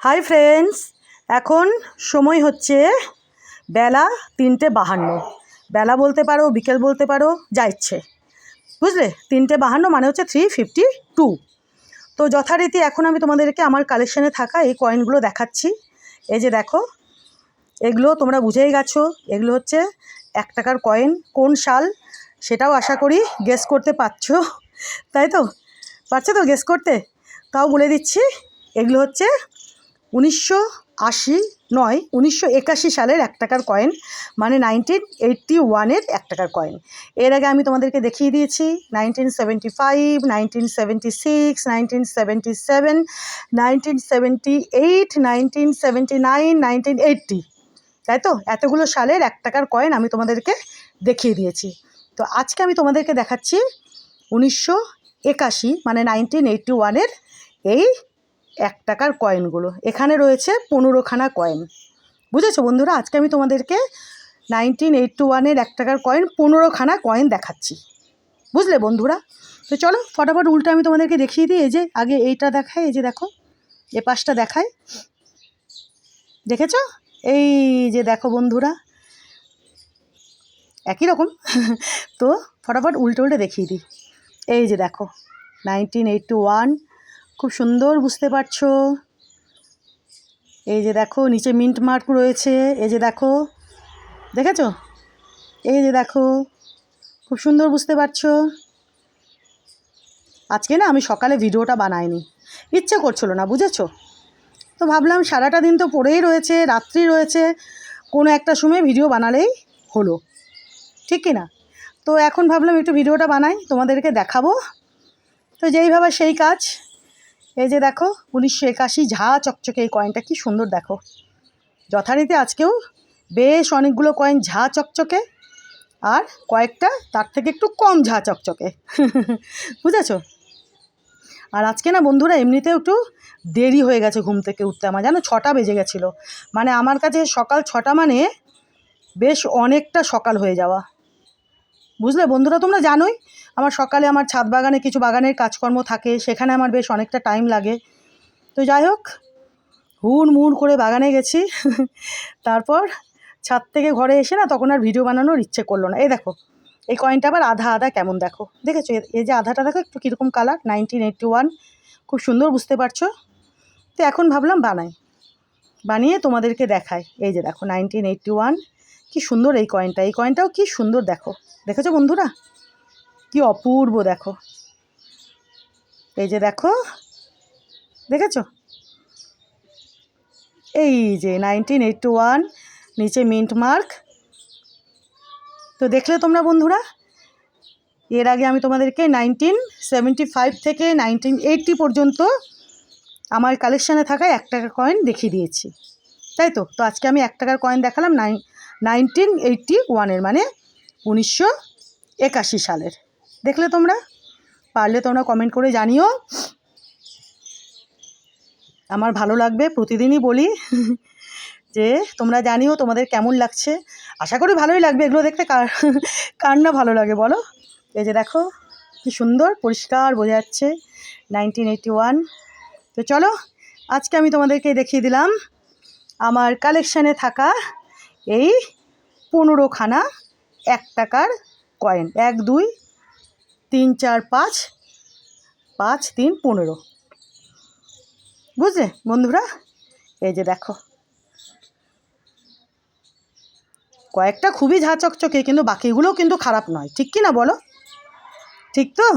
Hi friends, এখন সময় হচ্ছে বেলা 3:52। বেলা বলতে পারো, বিকেল বলতে পারো, যা ইচ্ছে, বুঝলে। 3:52 মানে হচ্ছে 3:52। তো যথারীতি এখন আমি তোমাদেরকে আমার কালেকশানে থাকা এই কয়েনগুলো দেখাচ্ছি। এই যে দেখো, এগুলো তোমরা বুঝেই গেছো, এগুলো হচ্ছে 1 টাকার কয়েন। কোন সাল সেটাও আশা করি গেস করতে পারছো, তাই তো? পারছো তো গেস করতে? তাও বলে দিচ্ছি, এগুলো হচ্ছে 1980 নয়, 1981 সালের 1 টাকার কয়েন, মানে 1981-এর 1 টাকার কয়েন। এর আগে আমি তোমাদেরকে দেখিয়ে দিয়েছি 1975, 1976, 1977, 1978, 1979, 1980, তাই তো? এতগুলো সালের 1 টাকার কয়েন আমি তোমাদেরকে দেখিয়ে দিয়েছি। তো আজকে আমি তোমাদেরকে দেখাচ্ছি 1981 মানে 1981-এর এই 1 টাকার কয়েনগুলো। এখানে রয়েছে 15খানা কয়েন, বুঝেছো বন্ধুরা? আজকে আমি তোমাদেরকে 1981-এর 1 টাকার কয়েন 15খানা কয়েন দেখাচ্ছি, বুঝলে বন্ধুরা? তো চলো ফটাফট উল্টো আমি তোমাদেরকে দেখিয়ে দিই। এই যে আগে এইটা দেখায়, এই যে দেখো, এ পাশটা দেখায়, দেখেছো? এই যে দেখো বন্ধুরা, একই রকম। তো ফটাফট উল্টে উল্টে দেখিয়ে দিই। এই যে দেখো 1981, খুব সুন্দর, বুঝতে পারছো? এই যে দেখো নিচে মিন্ট মার্ক রয়েছে, এই যে দেখো, দেখেছো? এই যে দেখো, খুব সুন্দর, বুঝতে পারছো? আজকে না আমি সকালে ভিডিওটা বানাইনি, ইচ্ছে করছিল না, বুঝেছো? তো ভাবলাম সারাটা দিন তো পড়েই রয়েছে, রাত্রি রয়েছে, কোনো একটা সময় ভিডিও বানালেই হলো, ঠিক কি না? তো এখন ভাবলাম একটু ভিডিওটা বানাই, তোমাদেরকে দেখাবো। তো যেই ভাবা সেই কাজ। এই যে দেখো 1981 ঝা চকচকে এই কয়েনটা, কি সুন্দর দেখো। যথারীতি আজকেও বেশ অনেকগুলো কয়েন ঝা চকচকে, আর কয়েকটা তার থেকে একটু কম ঝা চকচকে। বুঝেছো? আর আজকে না বন্ধুরা এমনিতেও একটু দেরি হয়ে গেছে ঘুম থেকে উঠতে আমার, জানো 6টা বেজে গেছিলো। মানে আমার কাছে সকাল 6টা মানে বেশ অনেকটা সকাল হয়ে যাওয়া, বুঝলে বন্ধুরা? তোমরা জানোই আমার সকালে আমার ছাদ বাগানে কিছু বাগানের কাজকর্ম থাকে, সেখানে আমার বেশ অনেকটা টাইম লাগে। তো যাই হোক, হুড়মুড় করে বাগানে গেছি। তারপর ছাদ থেকে ঘরে এসে না তখন আর ভিডিও বানানোর ইচ্ছে করলো না। এই দেখো এই কয়েনটা আবার আধা আধা কেমন দেখো, দেখেছো? এই যে আধাটা দেখো একটু কীরকম কালার, 1981, খুব সুন্দর, বুঝতে পারছো? তো এখন ভাবলাম বানিয়ে তোমাদেরকে দেখাই। এই যে দেখো 1981, কি সুন্দর এই কয়েনটা, এই কয়েনটাও কি সুন্দর দেখো, দেখেছো বন্ধুরা? কি অপূর্ব দেখো। এই যে দেখো, দেখেছো? এই যে 1981, নিচে মিন্ট মার্ক। তো দেখলে তোমরা বন্ধুরা, এর আগে আমি তোমাদেরকে 1975 থেকে 1980 পর্যন্ত আমার কালেকশানে থাকা 1 টাকার কয়েন দেখিয়ে দিয়েছি, তাই তো? তো আজকে আমি 1 টাকার কয়েন দেখালাম 1981-এর, মানে 1981 সালের। দেখলে তোমরা? পারলে তোমরা কমেন্ট করে জানিও, আমার ভালো লাগবে। প্রতিদিনই বলি যে তোমরা জানিও তোমাদের কেমন লাগছে। আশা করি ভালোই লাগবে, এগুলো দেখতে কার না ভালো লাগে বলো? এই যে দেখো কি সুন্দর পরিষ্কার বোঝা যাচ্ছে 1981। তো চলো আজকে আমি তোমাদেরকে দেখিয়ে দিলাম আমার কালেকশানে থাকা এই 15খানা 1 টাকার কয়েন। 1 2 3 4 5 5 3 15, বুঝলে বন্ধুরা? এই যে দেখো কয়েকটা খুবই ঝা চকচকে, কিন্তু বাকিগুলোও কিন্তু খারাপ নয়, ঠিক কি না বলো? ঠিক তো?